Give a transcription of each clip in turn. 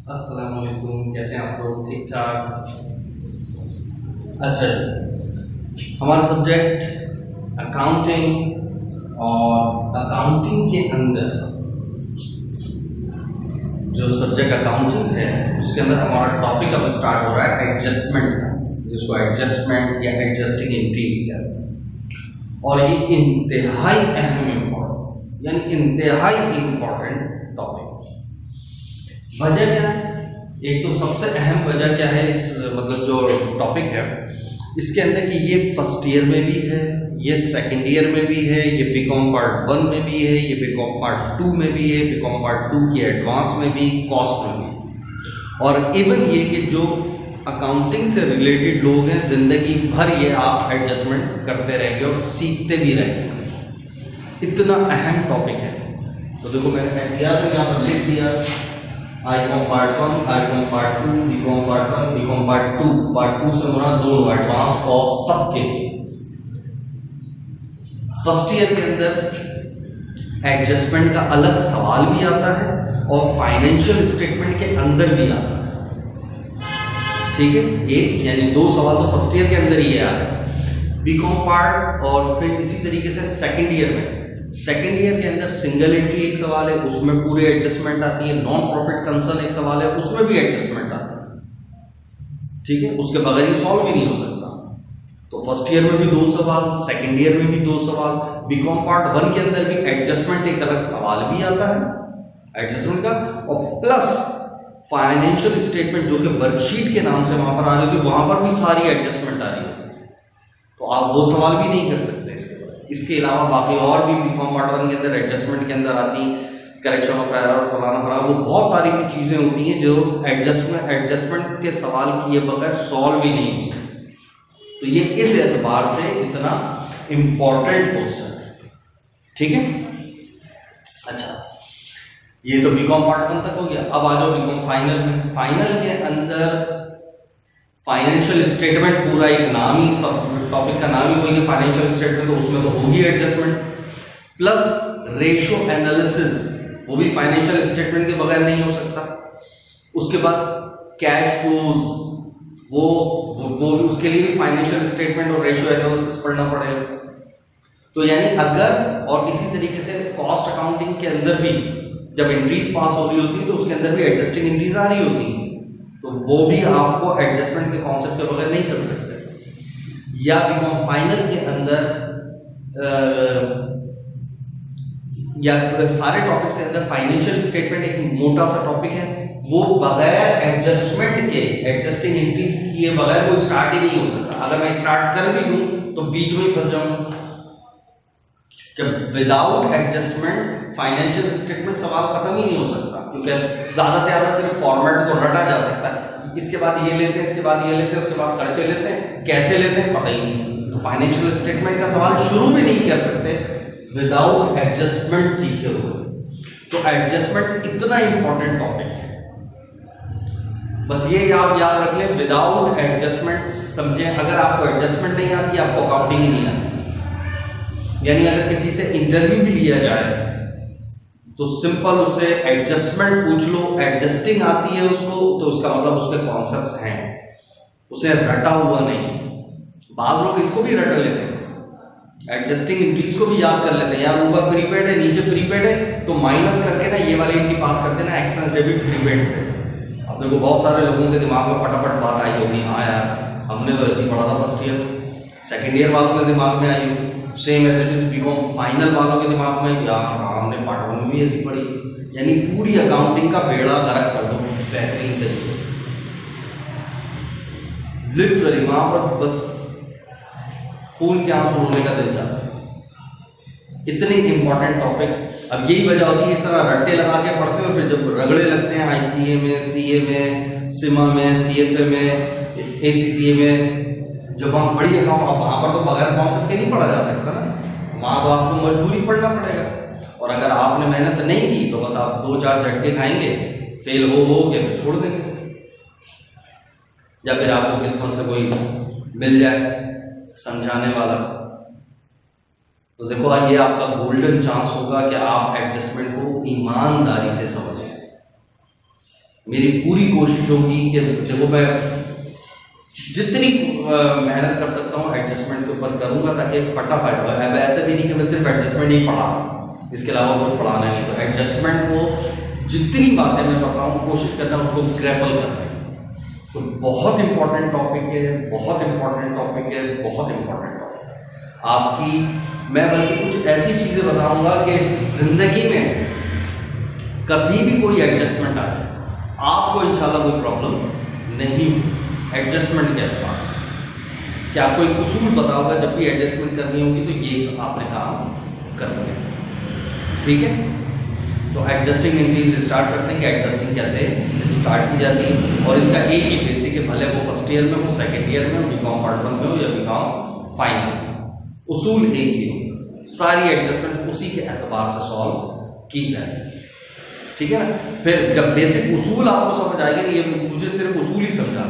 अस्सलाम वालेकुम, कैसे हैं आप लोग? ठीक ठाक। अच्छा जी, हमारा सब्जेक्ट अकाउंटिंग और अकाउंटिंग के अंदर जो सब्जेक्ट अकाउंटिंग है उसके अंदर हमारा टॉपिक अब स्टार्ट हो रहा है एडजस्टमेंट का, जिसको एडजस्टमेंट या एडजस्टिंग एंट्रीज कहते हैं। और ये इंतहाई अहम इम्पोर्टेंट यानी इंतहाई इम्पोर्टेंट टॉपिक। वजह क्या है? एक तो सबसे अहम वजह क्या है इस मतलब जो टॉपिक है इसके अंदर कि ये फर्स्ट ईयर में भी है, ये सेकंड ईयर में भी है, ये बीकॉम पार्ट 1 में भी है, ये बीकॉम पार्ट 2 में भी है, बीकॉम पार्ट 2 की एडवांस में भी, कॉस्ट में भी। और इवन ये कि जो अकाउंटिंग से रिलेटेड लोग हैं जिंदगी भर ये आप एडजस्टमेंट करते रहेंगे और सीखते भी रहेंगे। इतना अहम टॉपिक है। तो देखो मैंने दिया तो यहाँ पर लिख दिया ICom part 1, ICom part 2, BCom part 1, BCom part 2। Part 2 से मुराद दोनों एडवांस और सबके लिए। फर्स्ट ईयर के अंदर एडजस्टमेंट का अलग सवाल भी आता है और फाइनेंशियल स्टेटमेंट के अंदर भी आता है। ठीक है, एक यानी दो सवाल तो फर्स्ट ईयर के अंदर ही आ रहा है। बीकॉम पार्ट और फिर इसी तरीके से सेकंड ईयर में, सेकेंड ईयर के अंदर सिंगल एंट्री एक सवाल है, उसमें पूरे एडजस्टमेंट आती है। नॉन प्रॉफिट कंसर्न एक सवाल है, उसमें भी एडजस्टमेंट आता है। ठीक है, उसके बगैर ये सॉल्व भी नहीं हो सकता। तो फर्स्ट ईयर में भी दो सवाल, सेकेंड ईयर में भी दो सवाल, बीकॉम पार्ट 1 के अंदर भी एडजस्टमेंट एक अलग सवाल भी आता है एडजस्टमेंट का, और प्लस फाइनेंशियल स्टेटमेंट जो कि वर्कशीट के नाम से वहां पर आ रही थी, वहां पर भी सारी एडजस्टमेंट आ रही है। तो आप वो सवाल भी नहीं कर सकते। इसके अलावा बाकी और भी बीकॉम पार्ट 1 के अंदर एडजस्टमेंट के अंदर आती, करेक्शन ऑफ एरर, फलाना फलाना, वो बहुत सारी चीजें होती हैं जो एडजस्टमेंट के सवाल किए बगैर सॉल्व ही नहीं हो सकती। तो ये इस एतबार से इतना इंपॉर्टेंट क्वेश्चन है। ठीक है, अच्छा ये तो बीकॉम पार्ट 1 तक हो गया। अब आ जाओ बीकॉम फाइनल में। फाइनल के अंदर फाइनेंशियल स्टेटमेंट पूरा एक नाम ही, टॉपिक का नाम ही वही है फाइनेंशियल स्टेटमेंट, तो उसमें तो होगी एडजस्टमेंट, प्लस रेशियो एनालिसिस, वो भी फाइनेंशियल स्टेटमेंट के बगैर नहीं हो सकता। उसके बाद कैश फ्लोज, वो उसके लिए भी फाइनेंशियल स्टेटमेंट और रेशियो एनालिसिस पढ़ना पड़ेगा। तो यानी अगर, और इसी तरीके से कॉस्ट अकाउंटिंग के अंदर भी जब एंट्रीज पास हो रही होती है तो उसके अंदर भी एडजस्टिंग एंट्रीज आ रही होती है, तो वो भी आपको एडजस्टमेंट के कॉन्सेप्ट के बगैर नहीं चल सकते। या बीकॉम फाइनल के अंदर या सारे टॉपिक के अंदर फाइनेंशियल स्टेटमेंट एक मोटा सा टॉपिक है, वो बगैर एडजस्टमेंट के, एडजस्टिंग एंट्रीज किए बगैर वो स्टार्ट ही नहीं हो सकता। अगर मैं स्टार्ट कर भी दूं तो बीच में ही फंस जाऊंगा। विदाउट एडजस्टमेंट फाइनेंशियल स्टेटमेंट सवाल खत्म ही नहीं हो सकता, क्योंकि ज्यादा से ज्यादा सिर्फ फॉर्मेट को रटा जा सकता है। इसके बाद ये लेते हैं, इसके बाद ये लेते हैं, उसके बाद खर्चे लेते हैं, कैसे लेते हैं पता ही नहीं। तो फाइनेंशियल स्टेटमेंट का सवाल शुरू भी नहीं कर सकते विदाउट एडजस्टमेंट सीखे हुए। तो एडजस्टमेंट इतना इंपॉर्टेंट टॉपिक है, बस ये आप याद रख लें, विदाउट एडजस्टमेंट समझें। अगर आपको एडजस्टमेंट नहीं आती, आपको अकाउंटिंग ही नहीं आती। यानी अगर किसी से इंटरव्यू भी लिया जाए तो सिंपल उससे एडजस्टमेंट पूछ लो, एडजस्टिंग आती है उसको, तो उसका मतलब उसके कॉन्सेप्ट्स हैं, उसे रटा हुआ नहीं। बाज लोग इसको भी रट लेते हैं, एडजस्टिंग एंट्रीज को भी याद कर लेते हैं। यार ऊपर प्रीपेड है, नीचे प्रीपेड है, तो माइनस करके ना ये वाली एंट्री पास कर देना, एक्सपेंस डेबिट प्रीपेड पे। अब देखो बहुत सारे लोगों के दिमाग में फटाफट बात आई होगी, हाँ यार हमने तो ऐसे ही पढ़ा था फर्स्ट ईयर। सेकेंड ईयर वालों के दिमाग में आई होगी, same as it is BCom final वालों के दिमाग में, यार हमने पार्ट 1 में भी ऐसी पढ़ी। यानी पूरी अकाउंटिंग का बेड़ा गर्क कर दो बेहतरीन तरीके से, लिटरली वहां पर बस खून के आंसू रोने का दिल चाहता है। इतनी इंपॉर्टेंट टॉपिक। अब यही वजह होती है इस तरह रट्टे लगा के पढ़ते हो, फिर जब रगड़े लगते हैं ICA में, CA में, सिमा में, CFA में, ACCA में, जब वहां पढ़ी अकाउंट, अब वहां पर तो बगैर कॉन्सेप्ट के नहीं पढ़ा जा सकता ना, वहां तो आपको मजबूरी पढ़ना पड़ेगा। और अगर आपने मेहनत नहीं की तो बस आप 2-4 झटके खाएंगे, फेल हो के फिर छोड़ देंगे, या फिर आपको किस्मत से कोई मिल जाए समझाने वाला। तो देखो ये आपका गोल्डन चांस होगा कि आप एडजस्टमेंट को ईमानदारी से समझें। मेरी पूरी कोशिश होगी कि देखो मैं जितनी मेहनत कर सकता हूँ एडजस्टमेंट के ऊपर करूंगा ताकि फटाफट हो। अब ऐसा भी नहीं कि मैं सिर्फ एडजस्टमेंट ही पढ़ा, इसके अलावा कुछ पढ़ाना नहीं। तो एडजस्टमेंट को जितनी बातें मैं बताऊँ कोशिश करना उसको ग्रैपल करना है। तो बहुत इंपॉर्टेंट टॉपिक है, बहुत इंपॉर्टेंट टॉपिक है, बहुत इंपॉर्टेंट टॉपिक है आपकी। मैं बल्कि कुछ ऐसी चीजें बताऊंगा कि जिंदगी में कभी भी कोई एडजस्टमेंट आ जाए आपको इंशाल्लाह कोई प्रॉब्लम नहीं एडजस्टमेंट के अतबार से। कि आपको एक उसूल बताऊंगा जब भी एडजस्टमेंट करनी होगी तो ये आपने काम करना है, ठीक है। तो एडजस्टिंग इंक्रीज स्टार्ट करते हैं कि एडजस्टिंग कैसे स्टार्ट की जाती है। और इसका एक ही बेसिक है, भले वो फर्स्ट ईयर में हो, सेकेंड ईयर में हो, बीकॉम पार्ट 1 में हो या बीकॉम फाइनल, उसूल एक ही हो। सारी एडजस्टमेंट उसी के एतबार से सॉल्व की जाए, ठीक है ना। फिर जब बेसिक उसूल आपको समझ आएगा, ये मुझे सिर्फ उसूल ही समझा,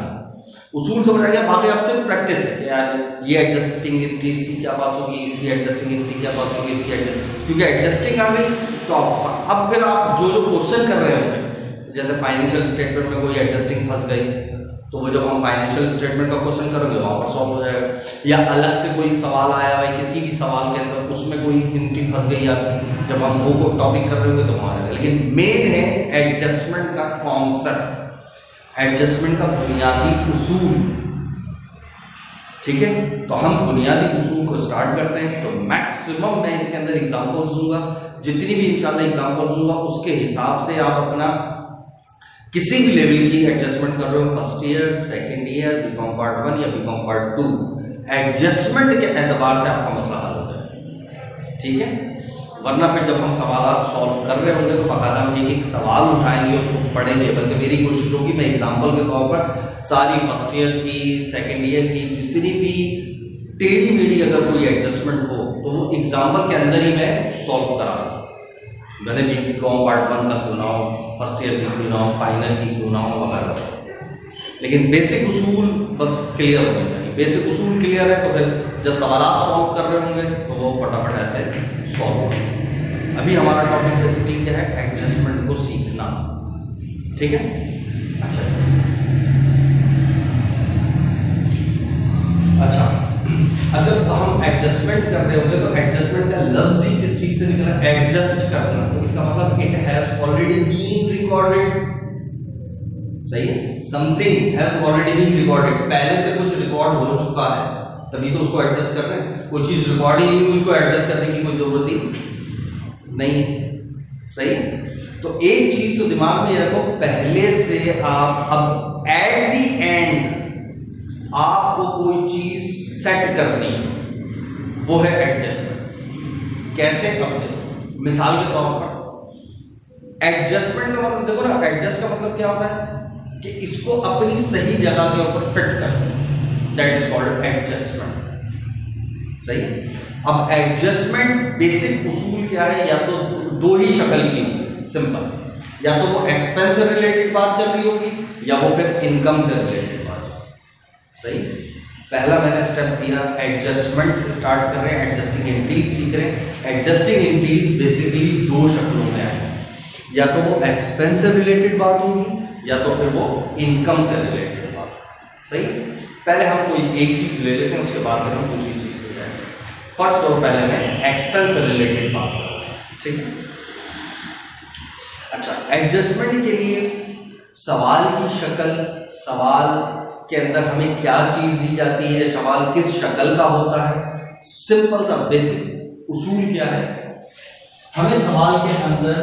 उसूल समझ आ गया, बाकी आप सिर्फ प्रैक्टिस है यार ये एडजस्टिंग इंक्रीज की क्या बात होगी, इसकी एडजस्टिंग इंक्रीज क्या बात होगी, इसकी क्योंकि एडजस्टिंग आ गई तो अब फिर आप जो क्वेश्चन कर रहे होंगे, जैसे फाइनेंशियल स्टेटमेंट में कोई एडजस्टिंग फंस गई तो वो जब हम फाइनेंशियल स्टेटमेंट का क्वेश्चन करेंगे वहां पर सॉल्व हो जाएगा। या अलग से कोई सवाल आया है किसी भी सवाल के अंदर उसमें कोई हिंट फंस गई आपकी, जब हम वो टॉपिक कर रहे होंगे तो वहां। लेकिन मेन है एडजस्टमेंट का कॉन्सेप्ट, एडजस्टमेंट का बुनियादी उसूल, ठीक है। तो हम बुनियादी उसूल को स्टार्ट करते हैं। तो मैक्सिमम मैं इसके अंदर एग्जांपल्स दूंगा, जितनी भी इंशाल्लाह एग्जांपल्स दूंगा उसके हिसाब से आप अपना किसी भी लेवल की एडजस्टमेंट कर रहे हो, first year, second year, BCom part 1 या बीकॉम पार्ट 2, एडजस्टमेंट के एतबार से आपका मसला हल हो जाए, ठीक है। वरना फिर जब हम सवाल सॉल्व कर रहे होंगे तो बाकायदा हम एक सवाल उठाएंगे, उसको पढ़ेंगे। बल्कि मेरी कोशिश होगी मैं एग्जाम्पल के तौर पर सारी फर्स्ट ईयर की, सेकेंड ईयर की जितनी भी टेढ़ी मेढ़ी अगर कोई एडजस्टमेंट हो तो वो एग्जाम्पल के अंदर ही मैं सॉल्व करा दूँ, भले भी बीकॉम पार्ट 1 का क्यों ना हो, फर्स्ट ईयर की क्यों ना हो, फाइनल की क्यों ना हो वगैरह। लेकिन बेसिक उसूल बस क्लियर होने चाहिए। बेसिक उसूल क्लियर है तो फिर जब सवाल सॉल्व कर रहे होंगे तो वो फटाफट ऐसे सॉल्व होंगे। अभी हमारा टॉपिक बेसिकली क्या है, एडजस्टमेंट को सीखना, ठीक है। अच्छा अगर हम एडजस्टमेंट कर रहे होंगे तो एडजस्टमेंट का लफ्ज ही किस चीज से निकला, एडजस्ट करना। तो इसका मतलब it has already been recorded, सही है, something has already been recorded, पहले से कुछ रिकॉर्ड हो चुका है तभी तो उसको एडजस्ट कर रहे हैं। कोई चीज रिकॉर्ड ही नहीं हुई उसको एडजस्ट करने की कोई जरूरत ही नहीं, सही है। तो एक चीज तो दिमाग में रखो, पहले से आप अब एट द एंड आपको कोई चीज सेट करनी है, वो है एडजस्टमेंट। कैसे करते हो, मिसाल के तौर पर एडजस्टमेंट का मतलब देखो ना, एडजस्ट का मतलब क्या होता है कि इसको अपनी सही जगह के ऊपर फिट करना, दैट इज कॉल्ड एडजस्टमेंट, सही है। अब एडजस्टमेंट बेसिक उसूल क्या है, या तो दो ही शक्ल की होगी, सिंपल, या तो वो एक्सपेंस से रिलेटेड बात चल रही होगी या वो फिर इनकम से रिलेटेड बात, सही। पहला मैंने स्टेप दिया, एडजस्टमेंट स्टार्ट कर रहे हैं, एडजस्टिंग इंक्रीज सीख रहे हैं। एडजस्टिंग इंक्रीज बेसिकली दो शक्लों में है, या तो वो एक्सपेंस से रिलेटेड बात होगी या तो फिर वो इनकम से रिलेटेड बात, सही। पहले हम कोई एक चीज ले लेते हैं, उसके बाद फिर हम दूसरी चीज ले जाएंगे। फर्स्ट और पहले मैं एक्सपेंस से रिलेटेड बात कर रहा हूं, ठीक है। अच्छा, एडजस्टमेंट के लिए सवाल की शक्ल, सवाल के अंदर हमें क्या चीज दी जाती है, सवाल किस शक्ल का होता है, सिंपल सा बेसिक उसूल क्या है। हमें सवाल के अंदर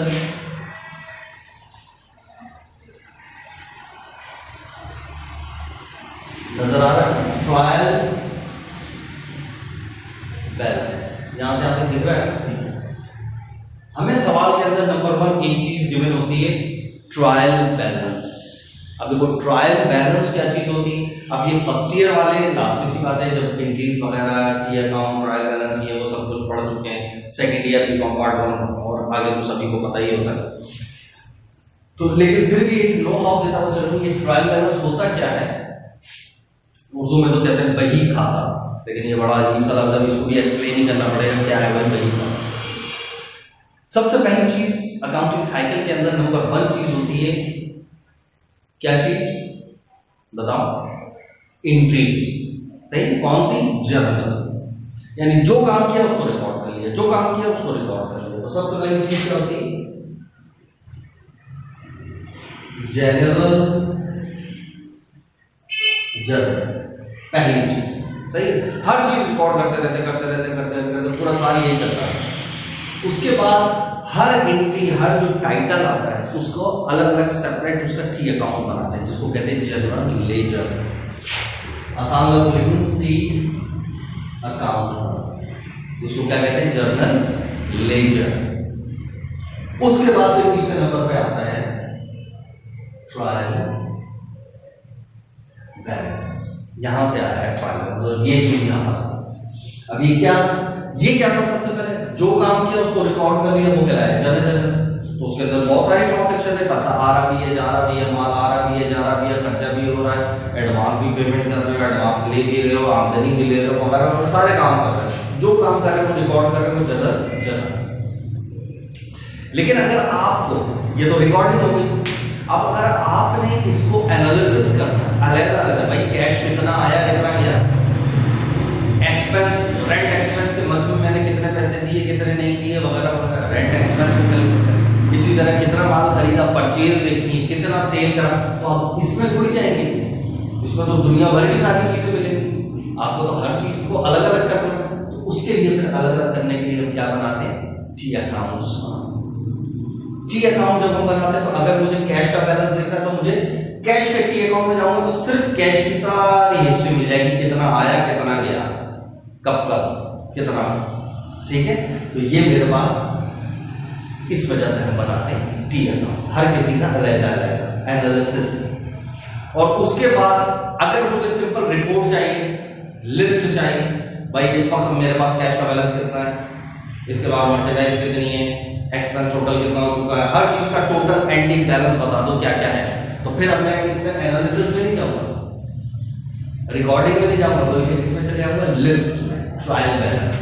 नजर आ रहा है ट्रायल बैलेंस, यहां से आपको दिख रहा है। हमें सवाल के अंदर नंबर 1 एक चीज गिवन होती है, ट्रायल बैलेंस। अब देखो ट्रायल बैलेंस क्या चीज होती है। अब ये फर्स्ट ईयर वाले लाजमी सी बात है, जब इंक्रीज वगैरह टी अकाउंट, ट्रायल बैलेंस, ये वो सब कुछ पढ़ चुके हैं। सेकेंड ईयर बीकॉम पार्ट 1 और आगे तो सभी को पता ही होता है। तो लेकिन फिर भी एक नो हाउ देता हुआ चलूं, ये ट्रायल बैलेंस होता क्या है। उर्दू में तो कहते हैं बही खाता, लेकिन ये बड़ा अजीब सा लफ्ज़ है, इसको भी एक्सप्लेन ही करना पड़ेगा क्या है बही खाता। सबसे पहली चीज अकाउंटिंग साइकिल के अंदर नंबर 1 चीज होती है क्या चीज बताओ? एंट्रीज। सही। कौन सी? जर्नल। यानी जो काम किया उसको रिकॉर्ड कर लिया, जो काम किया उसको रिकॉर्ड कर लिया। तो सबसे पहली चीज क्या होती है? जनरल जर्नल, पहली चीज। सही है। हर चीज रिकॉर्ड करते पूरा साल यही चलता है। उसके बाद हर एंट्री, हर जो टाइटल आता है उसको अलग अलग सेपरेट उसका टी अकाउंट बनाते हैं, जिसको कहते हैं जनरल लेजर। आसान लफ्ज लिखूं, टी अकाउंट, जिसको क्या कहते हैं? Journal ledger. उसके बाद जो तीसरे नंबर पे आता है ट्रायल बैलेंस। यहां से आया है ट्रायल बैलेंस, और ये चीज यहां पर। अब ये क्या था? सबसे पहले जो काम किया उसको रिकॉर्ड कर लिया, वो क्या है? जर्नल। तो उसके अंदर बहुत सारे ट्रांजैक्शन है, पैसा आ रहा भी है, जा रहा भी है, माल आ रहा भी है, जा रहा भी है, खर्चा भी हो रहा है, एडवांस भी पेमेंट कर रहे हो, एडवांस ले भी रहे हो, आमदनी भी ले रहे हो, वगैरह सारे काम कर रहे हो। जो काम कर रहे हो रिकॉर्ड कर रहे हो, जर्नल। लेकिन अगर आपको, ये तो रिकॉर्डिंग हो गई, अब अगर आपने इसको एनालिसिस करना, अलग-अलग भाई कैश कितना आया, कितना गया, एक्सपेंस, रेंट एक्सपेंस के मद में मैंने कितने पैसे दिए, कितने नहीं दिए, वगैरह वगैरह, रेंट एक्सपेंस को कैलकुलेट करें। इसी तरह कितना माल खरीदा, परचेज देखनी है, कितना सेल करा। तो आप इसमें थोड़ी जाएंगे, इसमें तो दुनिया भर की सारी चीजें मिलेंगी, आपको तो हर चीज को अलग अलग करना है। तो उसके लिए फिर अलग अलग करने के लिए हम क्या बनाते हैं? T accounts. टी अकाउंट जब हम बनाते हैं तो अगर मुझे कैश का बैलेंस देखना है तो मुझे कैश के टी अकाउंट में जाऊंगा तो सिर्फ कैश की सारी हिस्ट्री मिल जाएगी, कितना आया, कितना गया, कब कितना। ठीक है। तो ये मेरे पास, इस वजह से हम बनाते हैं टी अकाउंट, हर किसी का अलग अलग एनालिसिस। और उसके बाद अगर मुझे सिंपल रिपोर्ट चाहिए, लिस्ट चाहिए, भाई इस वक्त मेरे पास कैश का बैलेंस कितना है, इसके बाद मर्चेंडाइज कितनी है, एक्सपेंस टोटल कितना हो चुका है, हर चीज का टोटल एंडिंग बैलेंस बता दो क्या क्या है। तो फिर अब मैं इसमें एनालिसिस में नहीं जाऊंगा, रिकॉर्डिंग में नहीं जाऊंगा, बल्कि इसमें चले जाऊंगा लिस्ट में, ट्रायल बैलेंस।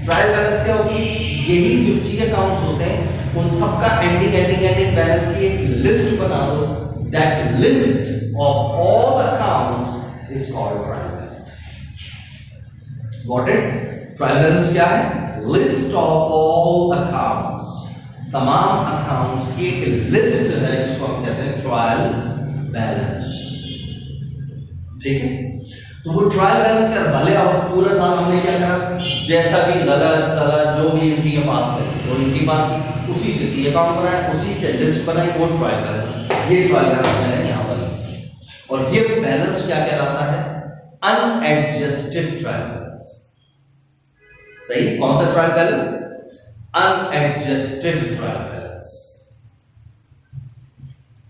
ट्रायल बैलेंस क्या होगी? यही जो टी अकाउंट्स होते हैं उन सबका एंडिंग बैलेंस की एक लिस्ट बना दो। That list of all accounts is called trial balance. Got it? Trial balance क्या है? लिस्ट ऑफ ऑल अकाउंट्स, तमाम अकाउंट्स की एक लिस्ट है जिसको हम कहते हैं ट्रायल बैलेंस। ठीक है। तो वो ट्रायल बैलेंस कर, भले अब पूरा साल हमने क्या करा, जैसा भी गलत सलत जो भी एंट्री पास करी, वो एंट्री पास की, उसी से टी अकाउंट बनाया, उसी से लिस्ट बनाई, वो ट्रायल बैलेंस। ये ट्रायल बैलेंस मैंने यहां पर। और ये बैलेंस क्या कहलाता है? Unadjusted trial balance. सही। कौन सा trial balance? Unadjusted trial balance.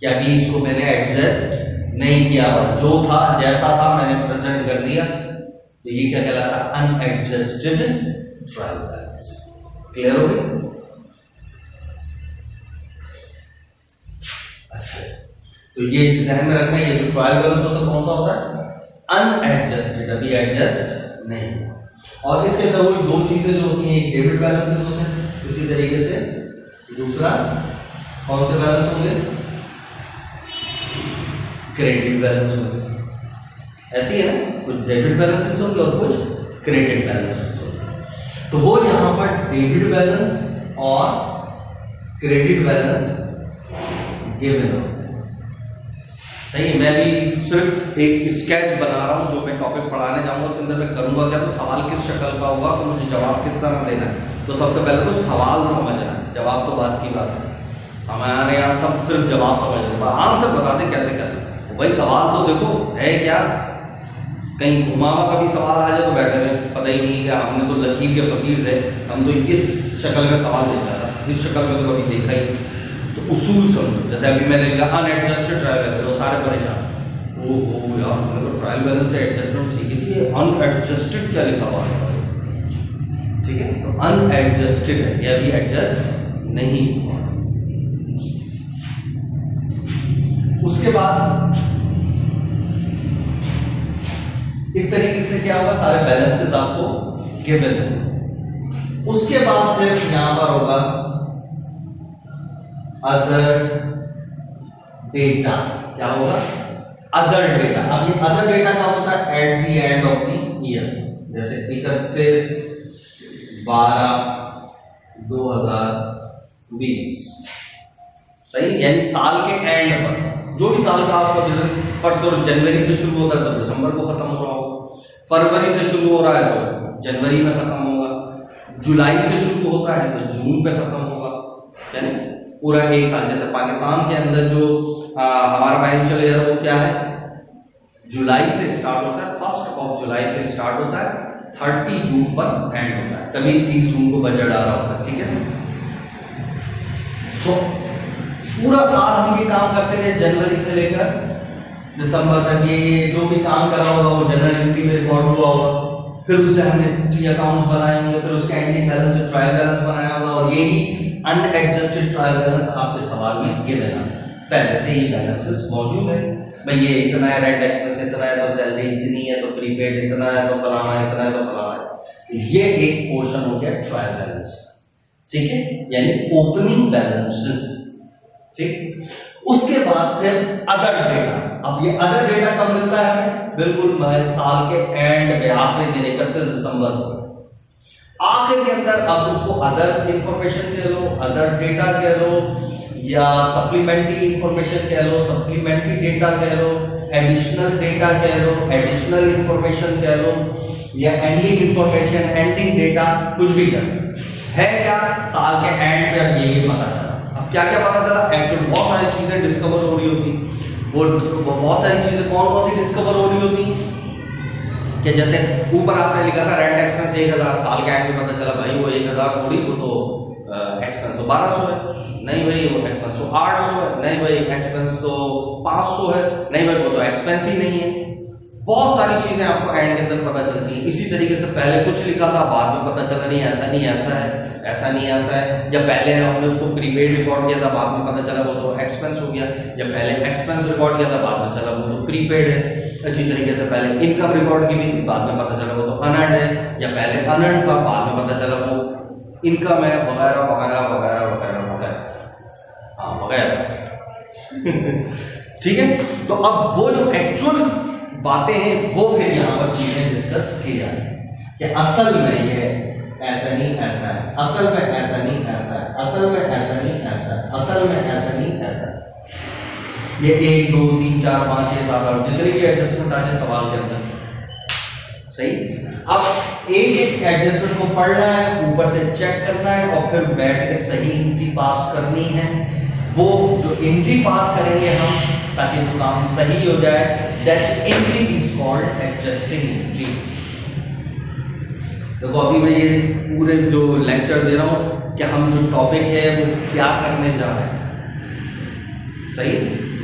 क्या कि इसको मैंने एडजस्ट नहीं किया, जो था जैसा था मैंने प्रेजेंट कर दिया, तो ये क्या कहलाता है? Unadjusted trial balance. क्लियर हो गया? अच्छा, तो ये ध्यान में रखना, ये जो ट्रायल बैलेंस होता है कौन सा होता है? अनएडजस्टेड, अभी एडजस्ट नहीं। और इसके अंदर वो दो चीजें जो होती हैं, एक डेबिट बैलेंसेस होते हैं, इसी तरीके से दूसरा कौन से बैलेंस होंगे? क्रेडिट बैलेंस होंगे। ऐसी है ना, कुछ डेबिट बैलेंसेस होंगे और कुछ क्रेडिट बैलेंसेस होंगे। तो वो यहां पर डेबिट बैलेंस और क्रेडिट बैलेंस गिवन हो। सही है। मैं भी सिर्फ एक स्केच बना रहा हूं, जो मैं टॉपिक पढ़ाने जाऊंगा उसके अंदर मैं करूंगा क्या, तो सवाल किस शक्ल का होगा, तो मुझे जवाब किस तरह देना है। तो सबसे पहले तो सवाल समझना है, जवाब तो बात की बात है। हमारे यहाँ सब सिर्फ जवाब समझ रहे हैं, आंसर बता दें कैसे करना। भाई सवाल तो देखो है क्या, कहीं घुमा हुआ कभी सवाल आ जाए तो बैठे रहे, पता ही नहीं क्या, हमने तो लकीर के फकीर थे, हम तो इस शक्ल में सवाल देखा था, इस शक्ल में तो कभी देखा ही। तो उसूल समझो, जैसे अभी मैंने लिखा अनएडजस्टेड ट्रायल बैलेंस, तो सारे परेशान, ओ यार हमने तो ट्रायल बैलेंस से एडजस्टमेंट सीखी थी, अनएडजस्टेड क्या लिखा हुआ है? ठीक है। तो अनएडजस्टेड है, यह भी एडजस्ट नहीं हुआ। उसके बाद इस तरीके से क्या होगा, सारे बैलेंसेस आपको गिवन है। उसके बाद फिर यहां पर होगा अदर डेटा क्या होगा, अदर डेटा। अब ये अदर डेटा क्या होता है, at the end of the year, जैसे 31/12/2020, सही, यानी साल के एंड पर, जो भी साल का आपका बिजनेस, फर्स्ट करो जनवरी से शुरू होता है तो दिसंबर को खत्म हो रहा होगा, फरवरी से शुरू हो रहा है तो जनवरी में खत्म होगा, जुलाई से शुरू होता है तो जून पे खत्म होगा, यानी पूरा एक साल। जैसे पाकिस्तान के अंदर जो हमारा फाइनेंशियल ईयर वो क्या है, जुलाई से स्टार्ट होता है, 1 जुलाई से स्टार्ट होता है, 30 जून पर एंड होता है, तभी 30 जून को बजट आ रहा होता है, ठीक है। तो पूरा साल हम ये काम करते थे, जनवरी से लेकर दिसंबर तक ये जो भी काम कर रहा होगा वो जनरल एंट्री में रिकॉर्ड हुआ होगा, फिर उससे हमने ट्री अकाउंट्स बनाए होंगे, फिर उसके एंडिंग बैलेंस से ट्रायल बैलेंस बनाया होगा, और यही अनएडजस्टेड ट्रायल बैलेंस आपके सवाल में गिवन है, पहले से ही बैलेंसेस मौजूद है, भाई ये इतना है, रेंट एक्सपेंस इतना है, तो सैलरी इतनी है, तो प्रीपेड इतना है, तो फलाना इतना है, तो फलाना है। ये एक पोर्शन हो गया ट्रायल बैलेंस, ठीक है, यानी ओपनिंग बैलेंसेस, ठीक। उसके बाद फिर अदर डेटा। अब ये अदर डेटा कब मिलता है हमें, बिल्कुल साल के एंड में, आखिरी दिन 31 दिसंबर को, आखिर के अंदर। अब उसको अदर इंफॉर्मेशन कह लो, अदर डेटा कह लो, या सप्लीमेंट्री इंफॉर्मेशन कह लो, सप्लीमेंट्री डेटा कह लो, एडिशनल डेटा कह लो, एडिशनल इंफॉर्मेशन कह लो, या एंडिंग इंफॉर्मेशन, एंडिंग डेटा, कुछ भी कर है क्या, साल के एंड पे अब ये पता चला। अब क्या क्या पता चला, एक्चुअली बहुत सारी चीजें डिस्कवर हो रही होती, वो बहुत सारी चीजें कौन कौन सी डिस्कवर हो रही होती, कि जैसे ऊपर आपने लिखा था रेंट एक्सपेंस 1000, साल के एंड में पता चला भाई वो 1000 थोड़ी, वो तो एक्सपेंस तो 1200 है, नहीं भाई वो एक्सपेंस तो 800 है, नहीं भाई एक्सपेंस तो 500 है, नहीं भाई वो तो एक्सपेंस ही नहीं है। बहुत सारी चीजें आपको एंड के अंदर पता चलती हैं। इसी तरीके से पहले कुछ लिखा था, बाद में पता चला नहीं ऐसा नहीं ऐसा है, ऐसा नहीं ऐसा है, या पहले हमने उसको प्रीपेड रिकॉर्ड किया था, बाद में पता चला वो तो एक्सपेंस हो गया, या पहले एक्सपेंस रिकॉर्ड किया था, बाद में चला वो तो प्रीपेड है। इसी तरीके से पहले इनकम रिकॉर्ड की भी, बाद में पता चला वो तो अनअर्न्ड है, या पहले अनअर्न्ड था, बाद में पता चला वो इनकम है, वगैरह वगैरह वगैरह वगैरह वगैरह, हाँ वगैरह ठीक है। तो अब वो जो एक्चुअल बातें हैं वो फिर यहाँ पर चीजें डिस्कस की जाए कि असल में ये ऐसा नहीं ऐसा है, असल में ऐसा नहीं ऐसा है, असल में ऐसा नहीं ऐसा है, असल में ऐसा नहीं ऐसा है। ये 1 2 3 4 5 6 7 8 जितने भी एडजस्टमेंट आ जाए सवाल के अंदर, सही। अब एक एक एडजस्टमेंट को पढ़ना है, ऊपर से चेक करना है, और फिर बैठ के सही एंट्री पास करनी है। वो जो एंट्री पास करेंगे हम, ताकि जो काम सही हो जाए, that entry is called adjusting entry. देखो अभी मैं ये पूरे जो लेक्चर दे रहा हूं कि हम जो टॉपिक है वो क्या करने जा रहे हैं, सही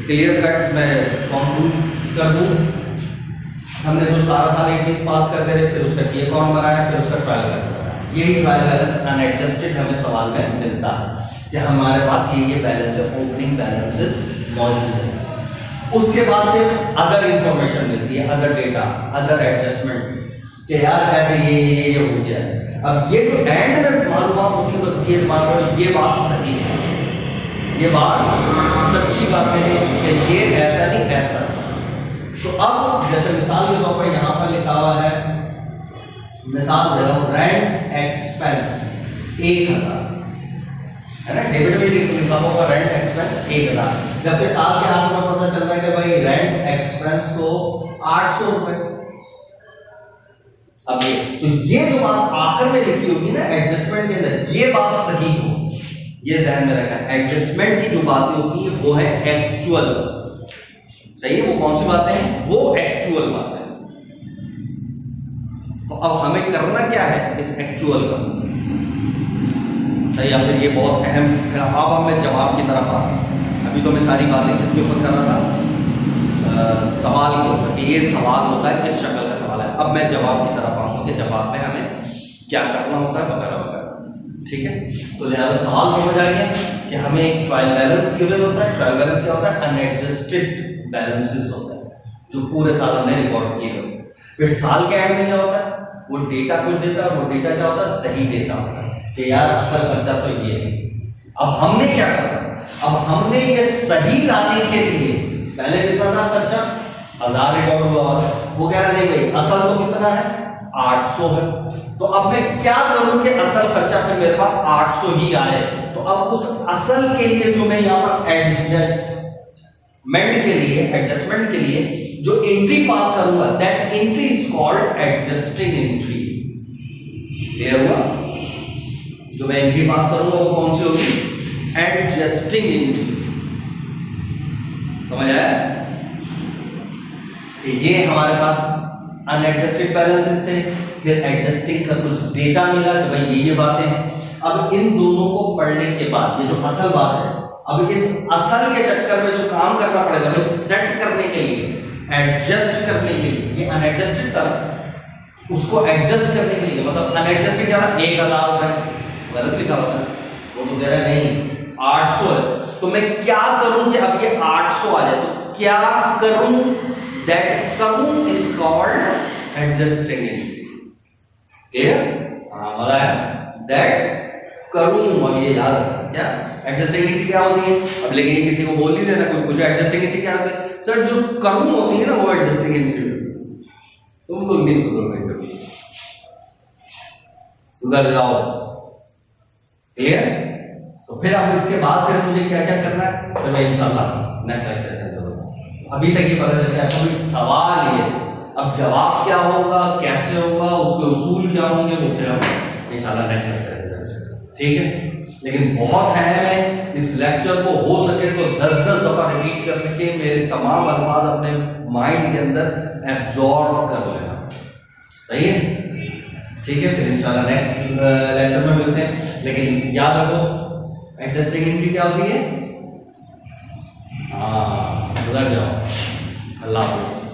क्लियर कट मैं कंक्लूड कर दूं। हमने जो सारा साल एंट्रीज पास करते रहे, फिर उसका टी अकाउंट बनाया, फिर उसका ट्रायल बैलेंस बनाया। यही ट्रायल बैलेंस अनएडजस्टेड हमें सवाल में मिलता है कि हमारे पास ये बैलेंस है, ओपनिंग बैलेंसेस मौजूद है। उसके बाद फिर अदर इंफॉर्मेशन मिलती है, अदर डेटा, अदर एडजस्टमेंट, कि यार ऐसे ये हो गया है। अब ये जो एंड में मालूमात होती है, बस ये मालूम ये बात सही है, ये बात सच्ची बात है कि ये ऐसा नहीं ऐसा। तो अब जैसे मिसाल के तौर पर यहाँ पर लिखा हुआ है, मिसाल दे रहा हूँ, रेंट एक्सपेंस 1000 है ना, डेबिट में लिखा होगा रेंट एक्सपेंस 1000, जबकि साल के आखिर में पता चल रहा है कि भाई रेंट एक्सपेंस तो 800 रुपए। अब ये जो बात आखिर में लिखी होगी ना एडजस्टमेंट के अंदर, ये बात सही हो, ये ध्यान में रखना। एडजस्टमेंट की जो बातें होती है वो है एक्चुअल, सही है। वो कौन सी बातें हैं, वो एक्चुअल बातें। तो अब हमें करना क्या है इस एक्चुअल का, सही। या फिर ये बहुत अहम, अब मैं जवाब की तरफ आता हूं। अभी तो मैं सारी बातें किसके ऊपर कर रहा था, सवाल के ऊपर, कि ये सवाल होता है, किस शक्ल का सवाल है। अब मैं जवाब की तरफ आऊंगा कि जवाब में हमें क्या करना होता है, वगैरह वगैरह, ठीक है। तो लिहाजा सवाल समझ आ गया कि हमें एक ट्रायल बैलेंस गिवन होता है। ट्रायल बैलेंस क्या होता है, अनएडजस्टेड बैलेंसेस होता है जो पूरे साल हमने रिकॉर्ड किए होते हैं। फिर साल के एंड में क्या होता है, वो डेटा कुछ देता है, वो डेटा क्या होता है, सही डेटा होता है कि यार असल खर्चा तो ये है। अब हमने क्या करना है, अब हमने ये सही लाने के लिए पहले कितना था खर्चा 1000 रिकॉर्ड हुआ, वो कह रहे नहीं भाई असल तो कितना है 800 है, तो अब मैं क्या करूं कि असल खर्चा फिर मेरे पास 800 ही आए। तो अब उस असल के लिए जो मैं यहां पर एडजस्टमेंट के लिए जो एंट्री पास करूंगा that entry is called adjusting entry. Clear हुआ? जो मैं एंट्री पास करूंगा वो कौन सी होगी? Adjusting entry. समझ आया? ये हमारे पास अनएडजस्टेड बैलेंसेस थे, फिर एडजस्टिंग का कुछ डेटा मिला कि भाई ये बातें हैं। अब इन दोनों को पढ़ने के बाद ये जो असल बात है, अब इस असल के चक्कर में जो काम करना पड़ेगा भाई सेट करने के लिए, एडजस्ट करने के लिए, ये अनएडजस्टेड था उसको एडजस्ट करने के लिए, मतलब अनएडजस्टेड क्या था 1000 रुपए गलत लिखा होता है, वो तो कह रहा है नहीं 800 है, तो मैं क्या करूं कि अब ये 800 आ जाए, तो क्या करूं? दैट करूं is called adjusting entry. Clear? हां बोला है दैट करूं, अब ये याद रखना क्या एडजस्टिंग एंट्री क्या होती है। अब लेकिन किसी को बोल नहीं देना, कोई पूछे एडजस्टिंग एंट्री क्या होती है, सर जो करूं होती है ना वो एडजस्टिंग एंट्री। तुम लोग नहीं सुधरोगे कभी, सुधर जाओ। क्लियर? तो फिर अब इसके बाद फिर मुझे क्या क्या करना है, फिर मैं इंशाल्लाह नेक्स्ट लेक्चर में करूंगा। अभी तक ये पता चल गया कोई सवाल ये, अब जवाब क्या होगा, कैसे होगा, उसके उसूल क्या होंगे, वो फिर हम इंशाल्लाह नेक्स्ट लेक्चर में करेंगे। ठीक है? लेकिन बहुत अहम है इस लेक्चर को हो सके तो 10-10 दफा रिपीट कर सके, मेरे तमाम अल्फाज अपने माइंड के अंदर एब्जॉर्ब कर लेना। सही है? ठीक है, फिर इंशाल्लाह नेक्स्ट लेक्चर में मिलते हैं। लेकिन याद रखो एडजस्टिंग एंट्री क्या होती है? हाँ, सुधर जाओ। अल्लाह हाफिज़।